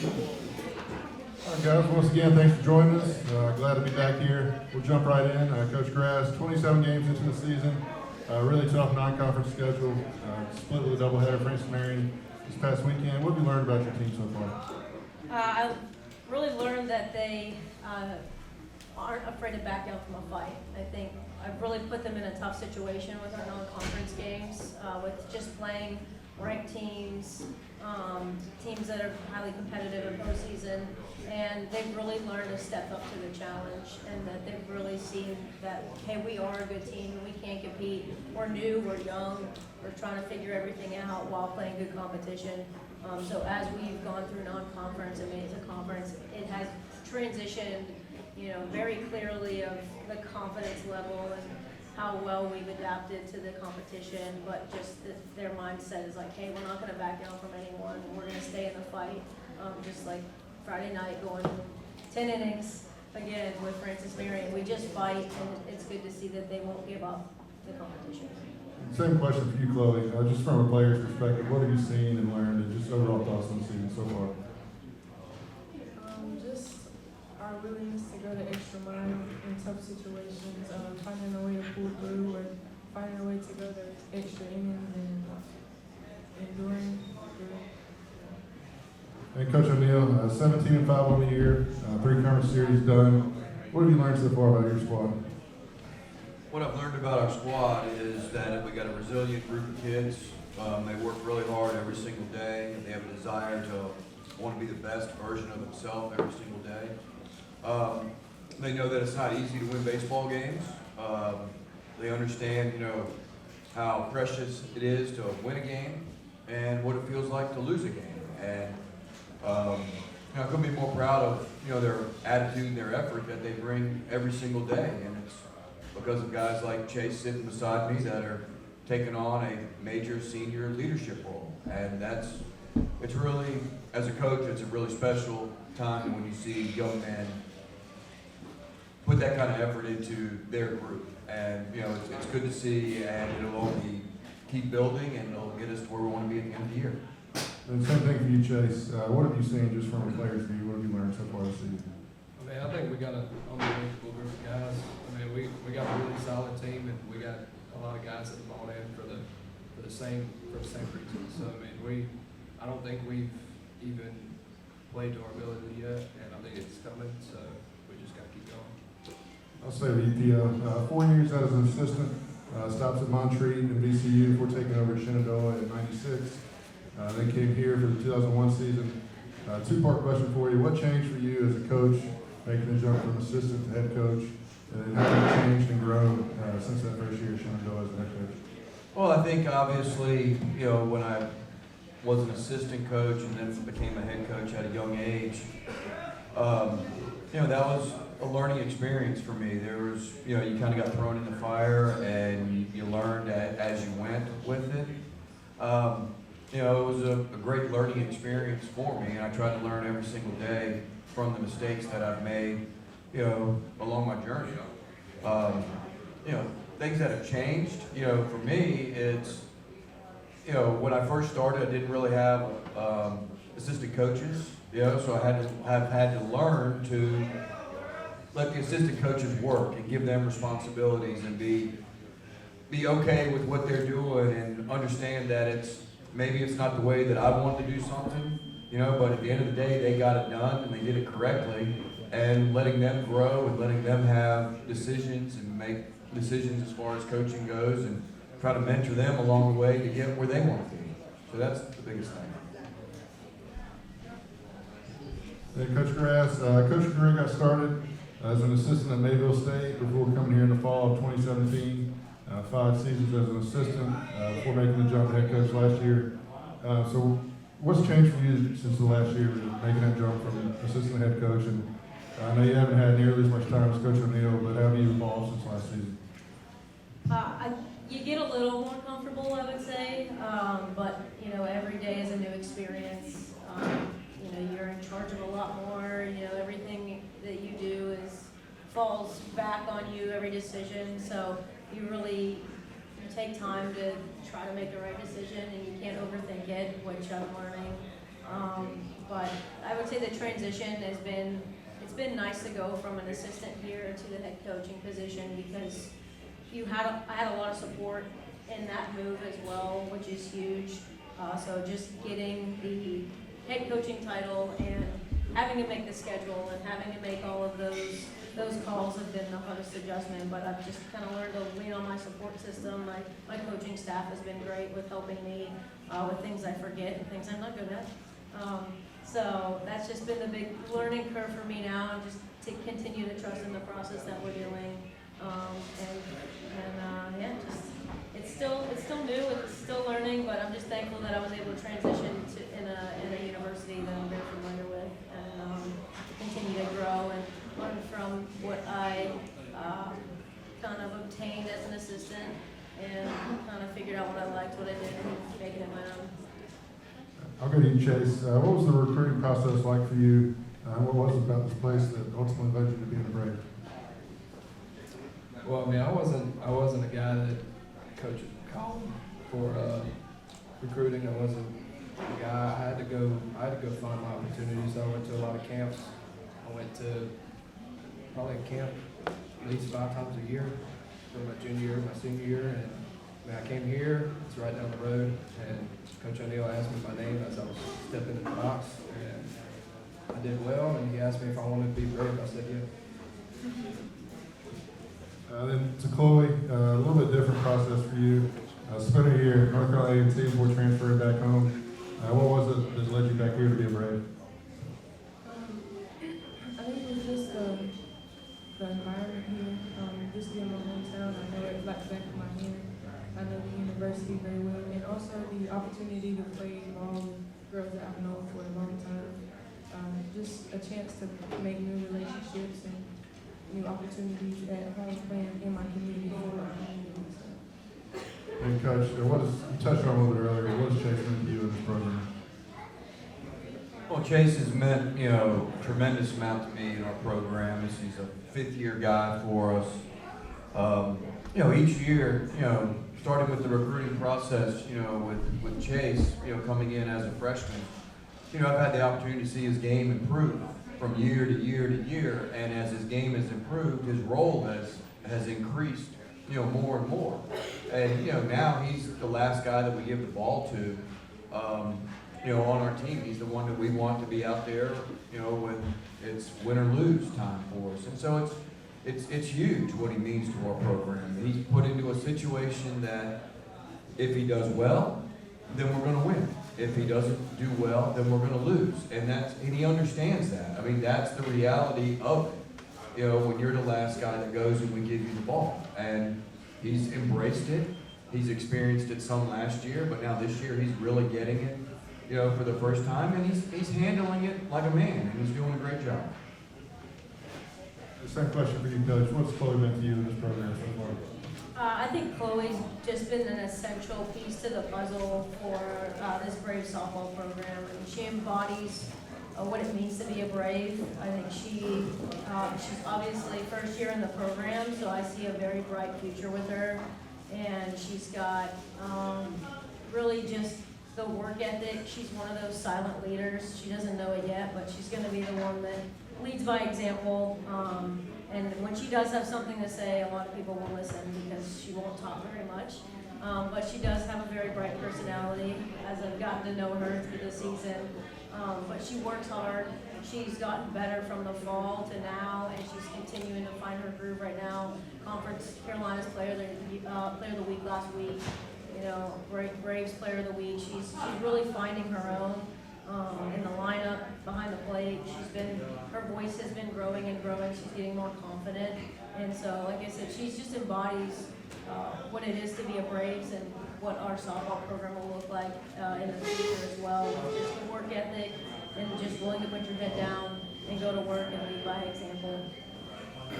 All right, guys, once again, thanks for joining us. Glad to be back here. We'll jump right in. Coach Grass, 27 games into the season. Really tough non-conference schedule. Split with a doubleheader, Francis Marion this past weekend. What have you learned about your team so far? I really learned that they aren't afraid to back down from a fight. I think I've really put them in a tough situation with our non-conference games, with just playing ranked teams, teams that are highly competitive in postseason, and they've really learned to step up to the challenge, and that they've really seen that, hey, we are a good team, and we can compete. We're new, we're young, we're trying to figure everything out while playing good competition. So as we've gone through non-conference and made it to conference, it has transitioned, very clearly of the confidence level and how well we've adapted to the competition, but just their mindset is like, hey, we're not going to back down from anyone. We're going to stay in the fight. Just like Friday night, going 10 innings again with Francis Marion. We just fight, and it's good to see that they won't give up the competition. Same question for you, Chloe. Just from a player's perspective, what have you seen and learned, and just overall thoughts on the season so far? Just our willingness to go the extra mile in tough situations, finding a way to pull through, or finding a way to go the extra innings and enduring through. And Coach O'Neill, 17-5 on the year, 3 conference series done. What have you learned so far about your squad? What I've learned about our squad is that we got a resilient group of kids. They work really hard every single day. They have a desire to want to be the best version of themselves every single day. They know that it's not easy to win baseball games. They understand, how precious it is to win a game and what it feels like to lose a game. And I couldn't be more proud of their attitude and their effort that they bring every single day. And it's because of guys like Chase sitting beside me that are taking on a major senior leadership role. And it's really, as a coach, it's a really special time when you see young men put that kind of effort into their group. And, it's good to see, and it'll only keep building, and it'll get us to where we want to be at the end of the year. And same thing for you, Chase. What have you seen just from a player's view? What have you learned so far this season? I think we got an unbelievable group of guys. We got a really solid team, and we got a lot of guys that bought in for the same reason. So I don't think we've even played to our ability yet, and I think it's coming. So we just got to keep going. I'll stay with EPO. 4 years as an assistant, stops at Montreat and VCU before taking over at Shenandoah in '96. Then came here for the 2001 season. 2-part question for you. What changed for you as a coach, making the jump from assistant to head coach? And then how have you changed and grown since that first year at Shenandoah as a head coach? Well, I think obviously, when I was an assistant coach and then became a head coach at a young age, that was a learning experience for me. There was, you kind of got thrown in the fire, and you learned as you went with it. It was a great learning experience for me, and I tried to learn every single day from the mistakes that I've made, along my journey. Things that have changed, for me, it's, when I first started, I didn't really have assistant coaches, so I had to learn to let the assistant coaches work and give them responsibilities and be okay with what they're doing and understand that maybe it's not the way that I want to do something, but at the end of the day, they got it done and they did it correctly, and letting them grow and letting them have decisions and make decisions as far as coaching goes, and try to mentor them along the way to get where they want to be. So that's the biggest thing. Hey, Coach Grass, Coach Drew got started as an assistant at Mayville State before coming here in the fall of 2017. 5 seasons as an assistant before making the jump to head coach last year. So what's changed for you since the last year, making that jump from assistant to head coach? And I know you haven't had nearly as much time as Coach O'Neill, but how have you evolved since last season? You get a little more comfortable, I would say, but every day is a new experience. You're in charge of a lot more. Everything that you do falls back on you, every decision. So you take time to try to make the right decision, and you can't overthink it, which I'm learning. But I would say the transition has been, it's been nice to go from an assistant here to the head coaching position because I had a lot of support in that move as well, which is huge. So just getting the head coaching title and having to make the schedule and having to make all of those calls have been the hardest adjustment, but I've just kind of learned to lean on my support system. My coaching staff has been great with helping me with things I forget and things I'm not good at. So that's just been the big learning curve for me now, and just to continue to trust in the process that we're doing. Yeah, just it's still new, it's still learning, but I'm just thankful that I was able to transition to in a university that I'm very familiar with, and continue to grow and learn from what I kind of obtained as an assistant, and kind of figured out what I liked, what I didn't, making it my own. I'll go to you, Chase. What was the recruiting process like for you? What was it about this place that ultimately led you to being a Brave? Well, I mean, I wasn't a guy that coaches called for recruiting. I wasn't a guy. I had to go find my opportunities. So I went to a lot of camps. I went to probably a camp at least 5 times a year for my junior year, my senior year, and when I came here, it's right down the road, and Coach O'Neill asked me my name as I was stepping in the box, and I did well, and he asked me if I wanted to be Brave. I said yeah. Then to Chloe, a little bit different process for you. Spent a year at North Carolina A&T before transferring back home. What was it that led you back here to be a Brave? I think it was just the environment here, just being my hometown. I know it like the back of my hand. I know the university very well, and also the opportunity to play ball with girls that I've known for a long time. Just a chance to make new relationships and new opportunities at home playing in my community for my community. So. And Coach, you touched on it a little bit earlier, what does Chase mean to you in this program? Well, Chase has meant, tremendous amount to me in our program. He's a 5th-year guy for us. Each year, starting with the recruiting process, with Chase, coming in as a freshman, I've had the opportunity to see his game improve from year to year to year, and as his game has improved, his role has increased, more and more. And, now he's the last guy that we give the ball to, on our team. He's the one that we want to be out there, when it's win or lose time for us. And so it's huge what he means to our program. He's put into a situation that if he does well, then we're going to win. If he doesn't do well, then we're going to lose. And he understands that. I mean, that's the reality of it. When you're the last guy that goes and we give you the ball. And he's embraced it. He's experienced it some last year, but now this year he's really getting it, for the first time, and he's handling it like a man, and he's doing a great job. The same question for you, Coach. What's Chloe meant to you in this program so far? I think Chloe's just been an essential piece to the puzzle for this Brave softball program. I mean, she embodies what it means to be a Brave. I think she's obviously first year in the program, so I see a very bright future with her. And she's got really just the work ethic. She's one of those silent leaders. She doesn't know it yet, but she's going to be the one that leads by example. And when she does have something to say, a lot of people will listen because she won't talk very much. But she does have a very bright personality, as I've gotten to know her through the season. But she works hard. She's gotten better from the fall to now, and she's continuing to find her groove right now. Conference Carolina's player of the week last week. Braves player of the week. She's really finding her own. In the lineup, behind the plate, her voice has been growing and growing. She's getting more confident, and so, like I said, she just embodies what it is to be a Braves and what our softball program will look like in the future as well. Just the work ethic and just willing to put your head down and go to work and lead by example.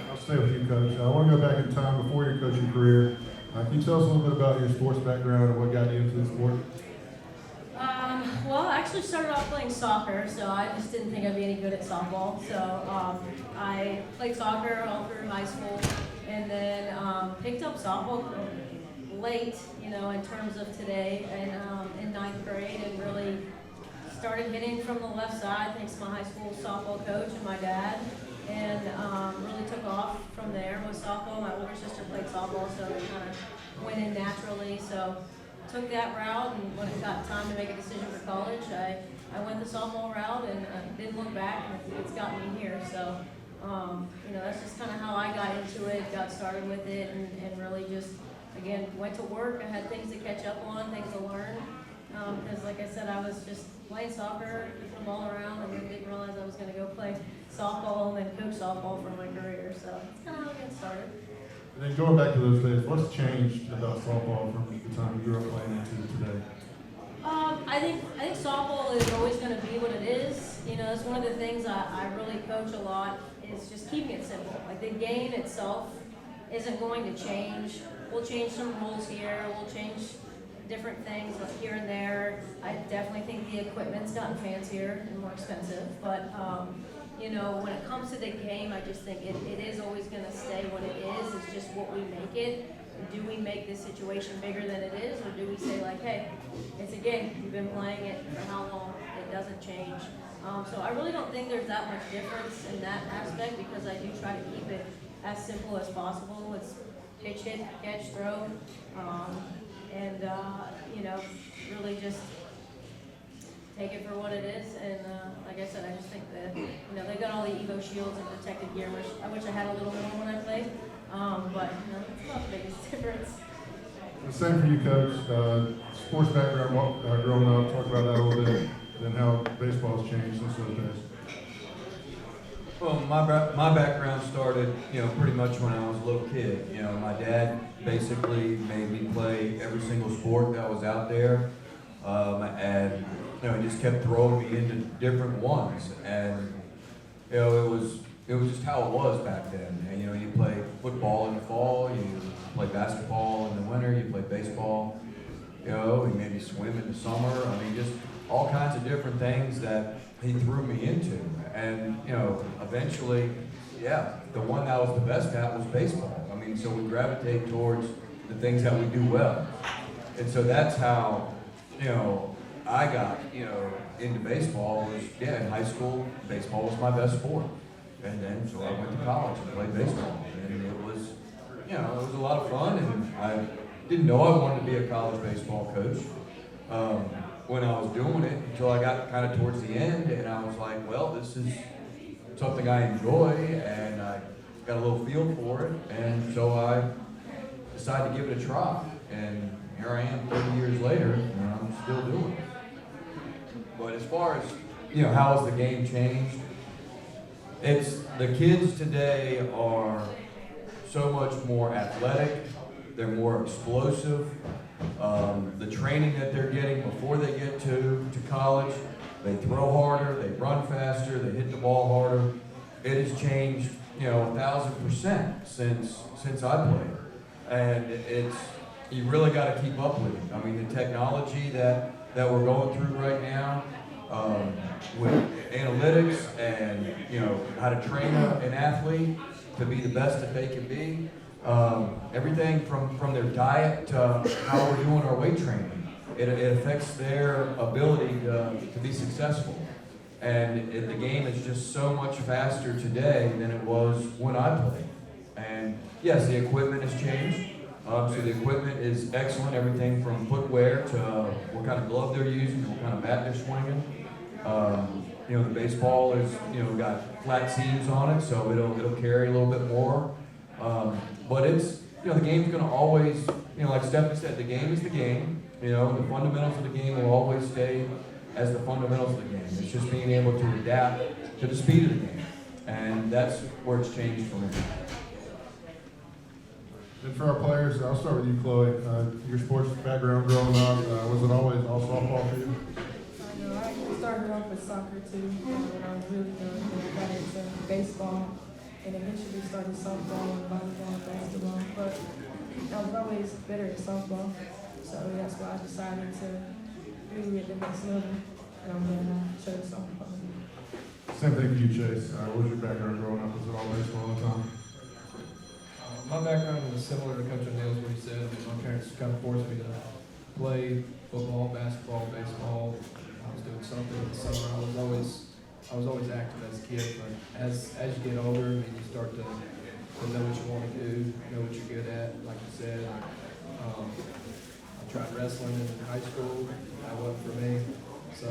I'll stay with you, Coach. I want to go back in time before your coaching career. Can you tell us a little bit about your sports background and what got you into the sport? Well, I actually started off playing soccer, so I just didn't think I'd be any good at softball. So I played soccer all through high school, and then picked up softball late, in terms of today, and in 9th grade, and really started hitting from the left side thanks to my high school softball coach and my dad. And really took off from there with softball. My older sister played softball, so it kind of went in naturally. So took that route, and when it got time to make a decision for college, I went the softball route and didn't look back, and it's gotten me here. So, that's just kind of how I got into it, got started with it, and really just, again, went to work. I had things to catch up on, things to learn. Because like I said, I was just playing soccer, kicking the ball around, and then didn't realize I was going to go play softball and then coach softball for my career. So that's kind of how I got started. And then going back to those days, what's changed about softball from the time you grew up playing into today? I think softball is always going to be what it is. It's one of the things I really coach a lot is just keeping it simple. Like the game itself isn't going to change. We'll change some rules here. We'll change different things here and there. I definitely think the equipment's gotten fancier and more expensive. But when it comes to the game, I just think it is always going to stay what it is. It's just what we make it. Do we make this situation bigger than it is, or do we say like, hey, it's a game, you've been playing it for how long, it doesn't change. So I really don't think there's that much difference in that aspect, because I do try to keep it as simple as possible. It's pitch, hit, catch, throw, and really just take it for what it is. And like I said, I just think that they got all the Evo shields and protective gear, which I wish I had a little more when I played. But it's not the biggest difference. The same for you, Coach. Sports background, growing up, talk about that a little bit, and how baseball's changed since those days. Well, my background started, pretty much when I was a little kid. My dad basically made me play every single sport that was out there, and he just kept throwing me into different ones, and it was just how it was back then. And, you play football in the fall, you play basketball in the winter, you play baseball, you maybe swim in the summer. Just all kinds of different things that he threw me into. And, eventually, the one that I was the best at was baseball. So we gravitate towards the things that we do well. And so that's how, I got, into baseball was, in high school, baseball was my best sport. And then, so I went to college and played baseball. And it was, it was a lot of fun. And I didn't know I wanted to be a college baseball coach when I was doing it, until I got kind of towards the end. And I was like, well, this is something I enjoy, and I got a little feel for it. And so I decided to give it a try. And here I am 30 years later, and I'm still doing it. But as far as, how has the game changed? It's the kids today are so much more athletic, they're more explosive. The training that they're getting before they get to college, they throw harder, they run faster, they hit the ball harder. It has changed, 1,000% since I played. And you really got to keep up with it. The technology that we're going through right now, with analytics and how to train an athlete to be the best that they can be, everything from their diet to how we're doing our weight training, it affects their ability to be successful. And the game is just so much faster today than it was when I played. And yes, the equipment has changed. So the equipment is excellent, everything from footwear to what kind of glove they're using, what kind of bat they're swinging. The baseball is, got flat seams on it, so it'll carry a little bit more. But it's, the game's going to always, like Stephanie said, the game is the game. The fundamentals of the game will always stay as the fundamentals of the game. It's just being able to adapt to the speed of the game. And that's where it's changed for me. And for our players, I'll start with you, Chloe. Your sports background growing up, was it always all softball for you? I started off with soccer too when I was really young. And I got into baseball and eventually started softball and volleyball and basketball. But I was always better at softball. So that's why I decided to really at the next level. And I'm going to chose softball. Same thing for you, Chase. What was your background growing up? Was it all baseball all the time? My background was similar to Coach O'Neill's, what he said. My parents kind of forced me to play football, basketball, baseball, I was doing something in the summer. I was always active as a kid, but as you get older, I mean, you start to know what you want to do, know what you're good at. Like you said, I tried wrestling in high school. That wasn't for me, so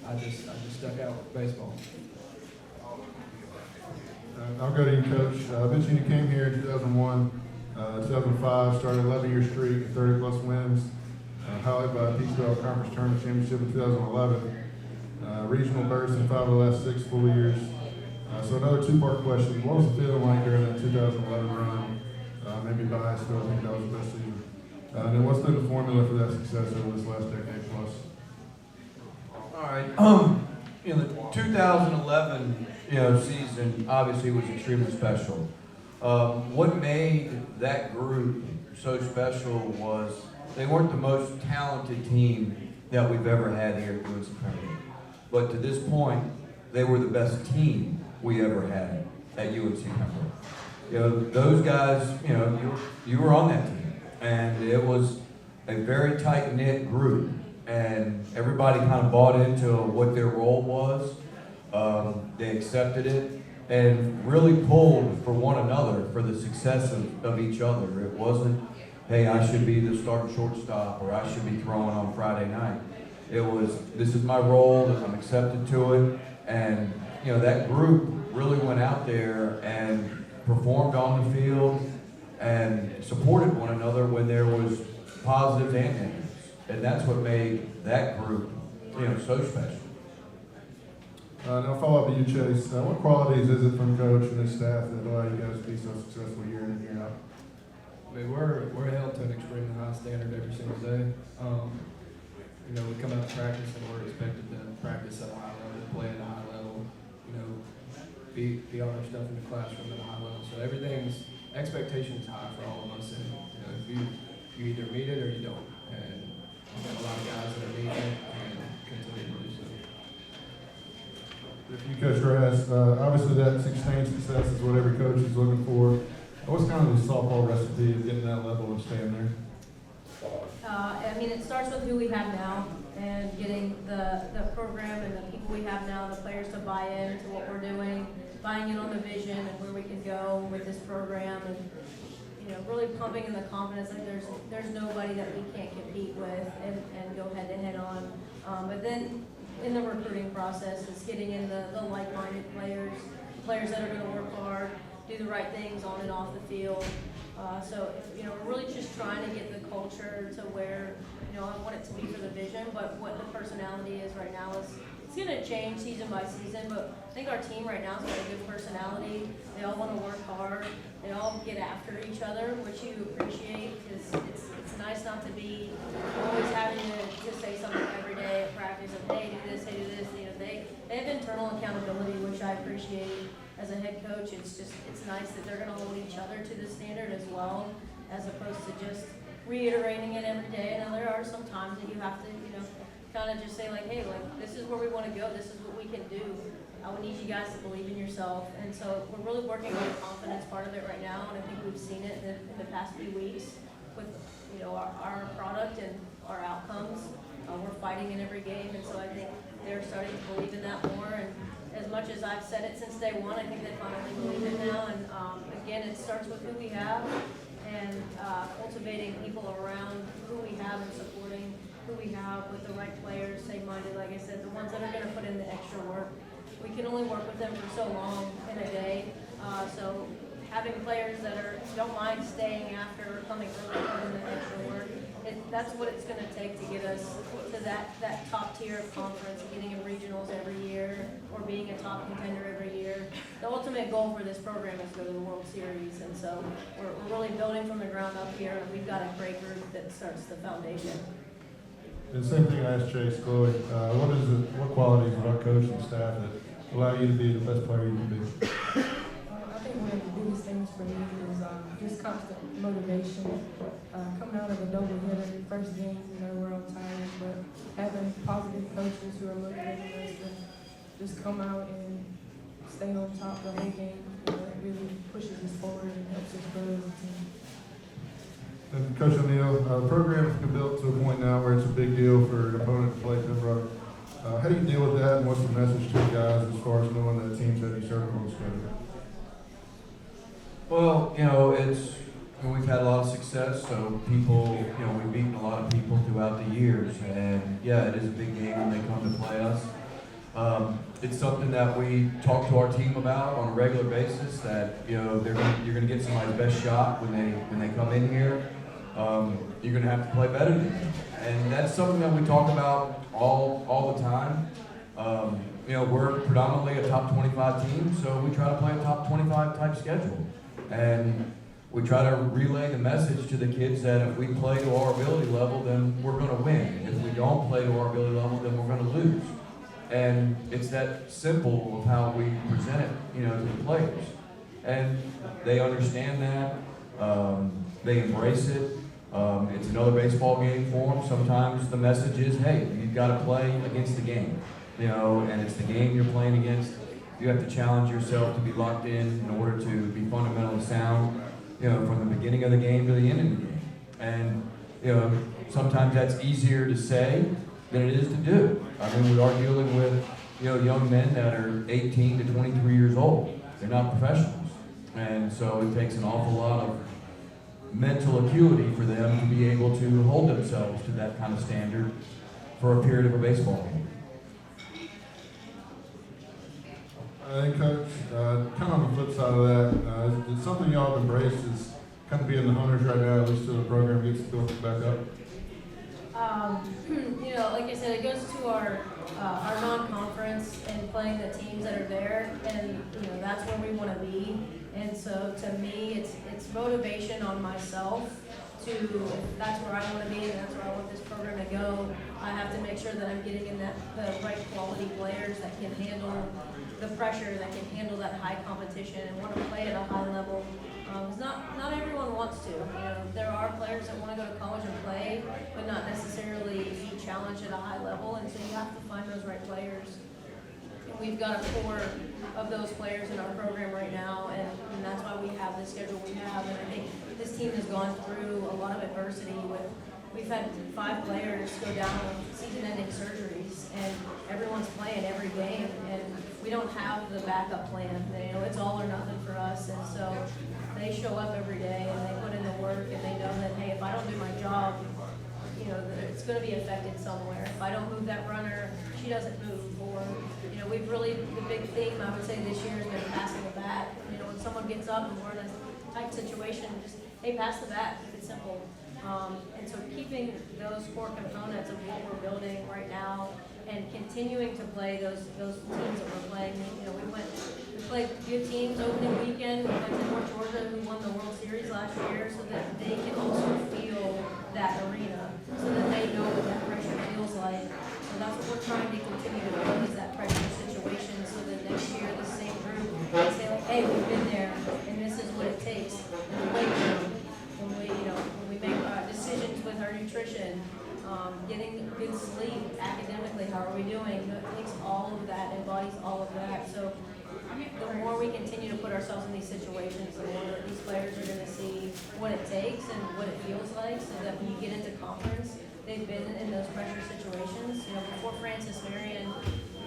I just stuck out with baseball. I'll go to you, Coach. I mentioned you came here in 2001, 2005, started 11-year streak, 30-plus wins, highlighted by a Peach Belt Conference Tournament Championship in 2011. Regional burst in 5 of the last 6 full years. So another two-part question. What was the feeling like during that 2011 run? Maybe biased, but I think that was the best season. And then what's been the formula for that success over this last decade plus? All right. In the 2011 season, obviously was extremely special. What made that group so special was they weren't the most talented team that we've ever had here at UNC Pembroke. But to this point, they were the best team we ever had at UNC Pembroke. Those guys, you were on that team, and it was a very tight-knit group, and everybody kind of bought into what their role was. They accepted it and really pulled for one another for the success of each other. It wasn't, hey, I should be the starting shortstop, or I should be throwing on Friday night. It was, this is my role, I'm accepted to it, and that group really went out there and performed on the field and supported one another when there was positives and negatives, and that's what made that group, so special. Now follow up with you, Chase. What qualities is it from coach and his staff that allow you guys to be so successful year in and year out? I mean, we're held to an extremely high standard every single day. We come out to practice and we're expected to practice at a high level, play at a high level, be on our stuff in the classroom at a high level. So expectation is high for all of us, and you either meet it or you don't. And we've got a lot of guys that are meeting it and continue to do so. If you, Coach Grass, obviously that sustained success is what every coach is looking for. What's kind of the softball recipe of getting that level and staying there? It starts with who we have now and getting the program and the people we have now, the players to buy in to what we're doing, buying in on the vision and where we can go with this program, and really pumping in the confidence that there's nobody that we can't compete with and go head to head on. But then in the recruiting process, it's getting in the like-minded players that are going to work hard, do the right things on and off the field. We're really just trying to get the culture to where, I want it to be for the vision, but what the personality is right now is, it's going to change season by season, but I think our team right now has got a good personality. They all want to work hard. They all get after each other, which you appreciate, because it's nice not to be always having to say something every day at practice of, hey, do this, hey, do this. They have internal accountability, which I appreciate. As a head coach, it's nice that they're going to hold each other to the standard as well, as opposed to just reiterating it every day. Now, there are some times that you have to, kind of just say hey, this is where we want to go. This is what we can do. I would need you guys to believe in yourself. And so we're really working on the confidence part of it right now, and I think we've seen it in the past few weeks with, our product and our outcomes. We're fighting in every game, and so I think they're starting to believe in that more. And as much as I've said it since day one, I think they finally believe it now. And again, it starts with who we have and cultivating people around who we have and supporting who we have with the right players, same-minded, like I said, the ones that are going to put in the extra work. We can only work with them for so long in a day. So having players that don't mind staying after or coming early, put in the extra work, that's what it's going to take to get us to that top tier of conference, getting in regionals every year or being a top contender every year. The ultimate goal for this program is to go to the World Series, and so we're really building from the ground up here, and we've got a great group that starts the foundation. And same thing I asked Chase, Chloe. What qualities about coach and staff that allow you to be the best player you can be? I think one of the biggest things for me is just constant motivation. Coming out of a doubleheader, first game, we're all tired, but having positive coaches who are motivating us to just come out and stay on top the whole game, it really pushes us forward and helps us grow as a team. And Coach O'Neill, the program has been built to a point now where it's a big deal for an opponent to play Pembroke. How do you deal with that, and what's the message to the guys as far as knowing that teams have you circled on the schedule? Well, we've had a lot of success, so people, we've beaten a lot of people throughout the years, and yeah, it is a big game when they come to play us. It's something that we talk to our team about on a regular basis, that, you're gonna get somebody's best shot when they come in here. You're gonna have to play better than them. And that's something that we talk about all the time. We're predominantly a top 25 team, so we try to play a top 25 type schedule. And we try to relay the message to the kids that if we play to our ability level, then we're gonna win. If we don't play to our ability level, then we're gonna lose. And it's that simple of how we present it, to the players. And they understand that, they embrace it. It's another baseball game for them. Sometimes the message is, hey, you've got to play against the game, and it's the game you're playing against. You have to challenge yourself to be locked in order to be fundamentally sound, from the beginning of the game to the end of the game. And, sometimes that's easier to say than it is to do. I mean, we are dealing with, young men that are 18 to 23 years old. They're not professionals. And so it takes an awful lot of mental acuity for them to be able to hold themselves to that kind of standard for a period of a baseball game. And Coach, kind of on the flip side of that, it's something y'all have embraced is kind of being the hunters right now, at least till the program gets built back up. Like I said, it goes to our non-conference and playing the teams that are there, and that's where we want to be. And so to me, it's motivation on myself to, if that's where I want to be and that's where I want this program to go, I have to make sure that I'm getting in the right quality players that can handle the pressure, that can handle that high competition and want to play at a high level. Not everyone wants to. There are players that want to go to college and play, but not necessarily be challenged at a high level, and so you have to find those right players. We've got a core of those players in our program right now, and that's why we have the schedule we have. And I think this team has gone through a lot of adversity. We've had 5 players go down with season-ending surgeries, and everyone's playing every game, and we don't have the backup plan. It's all or nothing for us, and so they show up every day and they put in the work, and they know that, hey, if I don't do my job, that it's going to be affected somewhere. If I don't move that runner, she doesn't move. Or, we've really, the big theme I would say this year has been passing the bat. When someone gets up and we're in a tight situation, just, hey, pass the bat, keep it simple. And so keeping those core components of what we're building right now and continuing to play those teams that we're playing. We played good teams opening weekend. We went to North Georgia, who won the World Series last year, so that they can also feel that arena, so that they know what that pressure feels like. So that's what we're trying to continue to build, is that pressure situation, so that next year the same group can say, like, hey, we've been there, and this is what it takes. In the weight room, when we make decisions with our nutrition, getting good sleep, academically, how are we doing? It takes all of that, embodies all of that. So the more we continue to put ourselves in these situations, the more that these players are going to see what it takes and what it feels like, so that when you get into conference, they've been in those pressure situations. Before Francis Marion,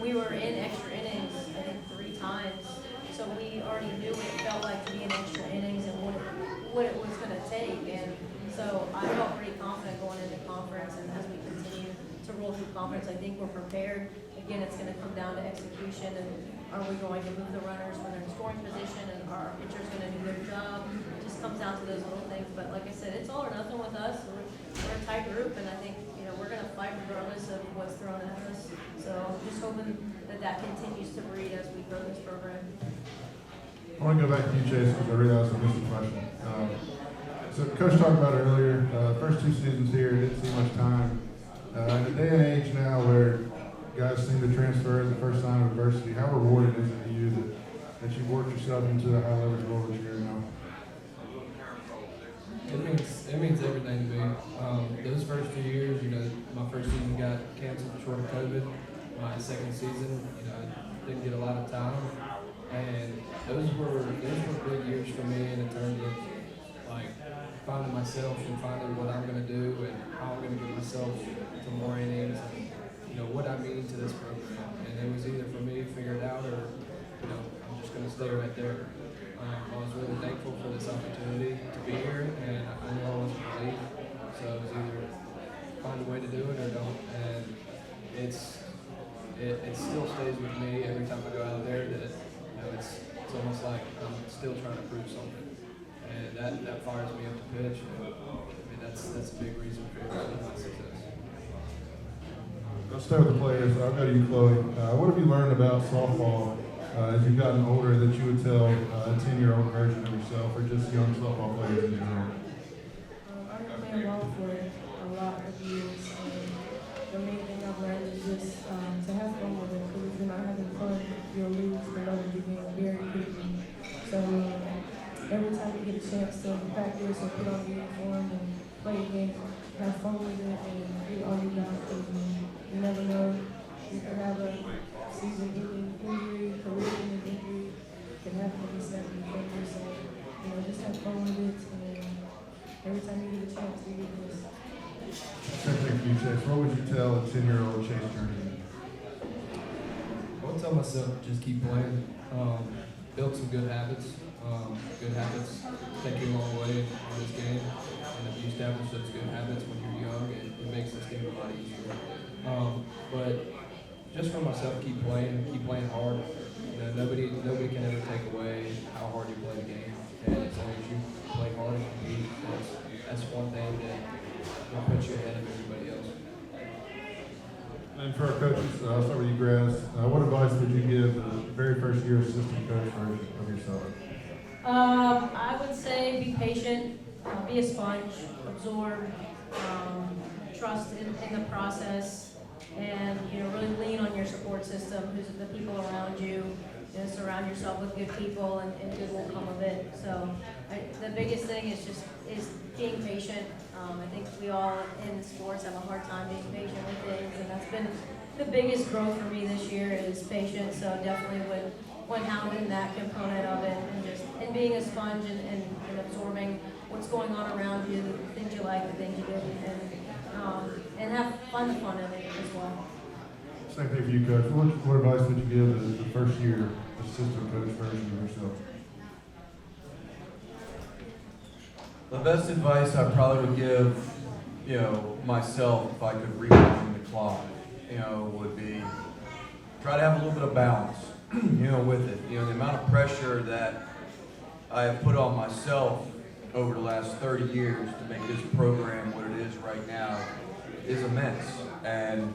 we were in extra innings, I think 3 times. So we already knew what it felt like to be in extra innings and what it was going to take. And so I felt pretty confident going into conference, and as we continue to roll through conference, I think we're prepared. Again, it's going to come down to execution, and are we going to move the runners when they're in scoring position, and are our pitchers going to do their job? It just comes down to those little things. But like I said, it's all or nothing with us. We're a tight group, and I think we're going to fight regardless of what's thrown at us. So just hoping that continues to breed as we grow this program. I want to go back to you, Chase, because I realized I missed a question. So Coach talked about it earlier, first 2 seasons here, didn't see much time. In the day and age now where guys seem to transfer as the first sign of adversity, how rewarding is it to you that you've worked yourself into a high leverage role this year now? It means everything to me. Those first 2 years, my first season got canceled short of COVID. My second season, I didn't get a lot of time, and those were big years for me in terms of finding myself and finding what I'm going to do and how I'm going to get myself to more innings and what I mean to this program. And it was either for me to figure it out or, I'm just going to stay right there. I was really thankful for this opportunity to be here, and I knew I wasn't going to leave. So it was either find a way to do it or don't. And it still stays with me every time I go out there that, it's almost like I'm still trying to prove something. And that fires me up to pitch. And, that's a big reason for my success. Let's start with the players. I'll go to you, Chloe. What have you learned about softball as you've gotten older that you would tell a 10-year-old version of yourself or just young softball players in general? I've been playing ball for a lot of years, and the main thing I've learned is just to have fun with it, because if you're not having fun, you'll lose the love of the game very quickly. So every time you get a chance to practice or put on the uniform and play a game, have fun with it and do all you got, because you never know. You can have a season-ending injury, career-ending injury. It can happen when you snap your fingers. So, just have fun with it, and every time you get a chance, do your best. Same thing for you, Chase. What would you tell a 10-year-old Chase Journey? I would tell myself just keep playing, build some good habits. Good habits take you a long way in this game, and if you establish those good habits when you're young, it makes this game a lot easier. But just for myself, keep playing hard. Nobody can ever take away how hard you play the game, and as long as you play hard and compete, that's one thing that will put you ahead of everybody else. And for our coaches, I'll start with you, Grass. What advice would you give the very first year assistant coach version of yourself? I would say be patient, be a sponge, absorb, trust in the process, and really lean on your support system, who's the people around you. Surround yourself with good people, and good will come of it. So the biggest thing is being patient. I think we all in sports have a hard time being patient with things, and that's been the biggest growth for me this year is patience. So definitely when hounding that component of it, and being a sponge and absorbing what's going on around you, the things you like, the things you don't, and have fun in it as well. Same thing for you, Coach. What advice would you give the first year assistant coach version of yourself? The best advice I probably would give, myself if I could rewind the clock, would be try to have a little bit of balance, with it. The amount of pressure that I have put on myself over the last 30 years to make this program what it is right now is immense. And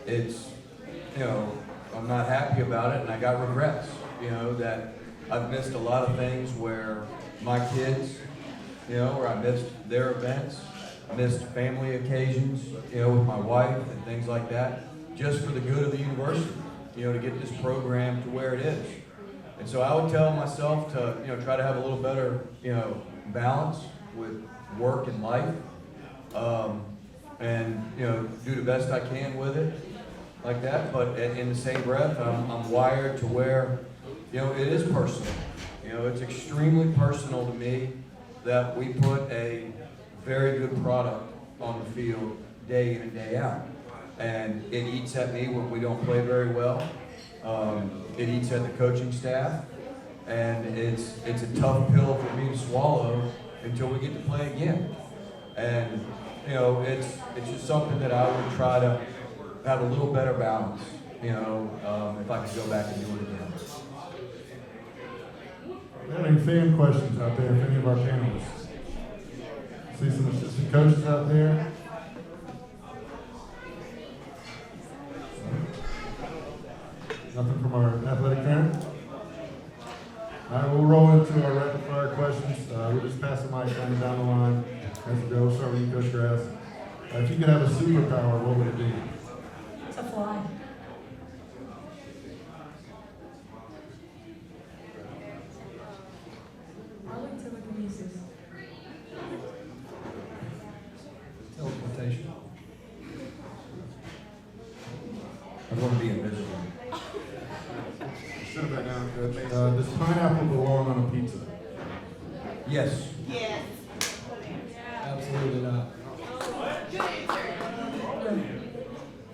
it's, I'm not happy about it, and I got regrets, that I've missed a lot of things where my kids, where I missed their events, missed family occasions, with my wife and things like that, just for the good of the university, to get this program to where it is. And so I would tell myself to, try to have a little better, balance with work and life, and, do the best I can with it like that. But in the same breath, I'm wired to where, it is personal. It's extremely personal to me that we put a very good product on the field day in and day out. And it eats at me when we don't play very well. It eats at the coaching staff. And it's a tough pill for me to swallow until we get to play again. And, it's just something that I would try to have a little better balance, if I could go back and do it again. Are there any fan questions out there for any of our panelists? See some assistant coaches out there. Nothing from our athletic parent? All right, we'll roll into our rapid fire questions. We'll just pass the mic down the line as we go. We'll start with you, Coach Grass. If you could have a superpower, what would it be? To fly. I like telekinesis. Teleportation. I want to be invisible. Sit it back down, Coach. Does pineapple belong on a pizza? Yes. Absolutely not.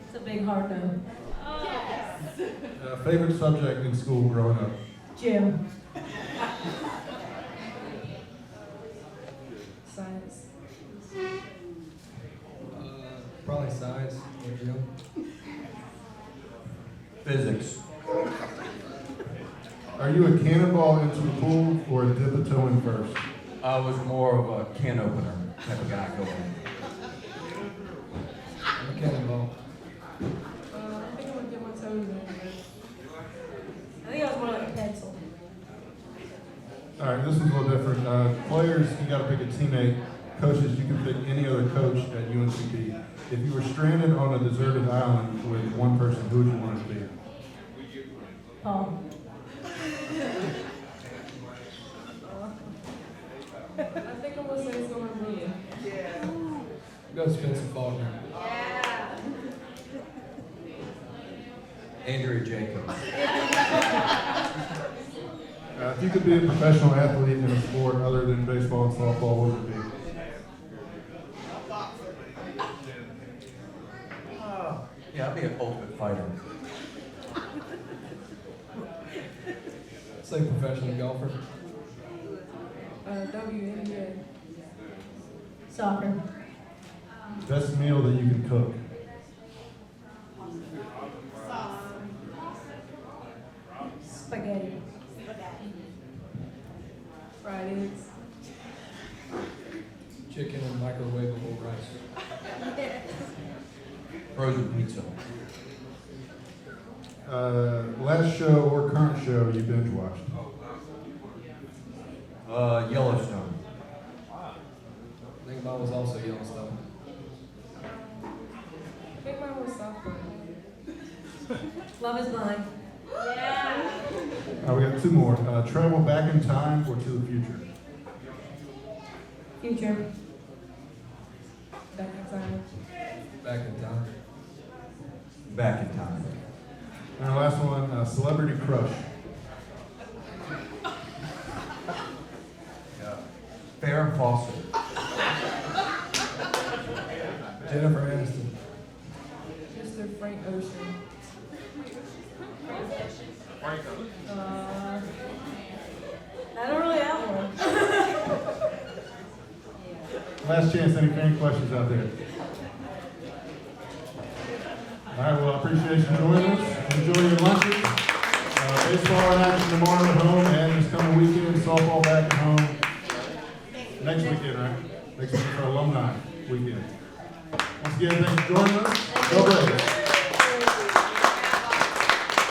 It's a big Big hard no. Favorite subject in school growing up? Gym. Science. Probably science or gym. Physics. Are you a cannonball into the pool or a dip a toe in first? I was more of a can opener type of guy going. I'm a cannonball. I think I'm gonna get my toes in. I think I was more like a pencil. All right, this is a little different. Players, you got to pick a teammate. Coaches, you can pick any other coach at UNCP. If you were stranded on a deserted island with one person, who would you want it to be? Paul. I think I'm gonna say someone brilliant. Go Spencer Faulkner. Andrea Jacobs. If you could be a professional athlete in a sport other than baseball and softball, what would it be? Yeah, I'd be an ultimate fighter. Say professional golfer. WNBA. Soccer. Best meal that you can cook? Spaghetti. Fried eggs. Chicken and microwavable rice. Frozen pizza. Last show or current show you binge watched? Yellowstone. I think mine was also Yellowstone. I think mine was South Park. Love is blind. We got two more. Travel back in time or to the future? Future. Back in time. Back in time. Back in time. And our last one, celebrity crush. Farrah Fawcett. Jennifer Aniston. Mr. Frank Ocean. I don't really have one. Last chance, any fan questions out there? All right, well, I appreciate you joining us. Enjoy your lunches. Baseball in action tomorrow at home, and this coming weekend, softball back at home. Next weekend, right? Next weekend for alumni weekend. Once again, thanks for joining us. Go Braves.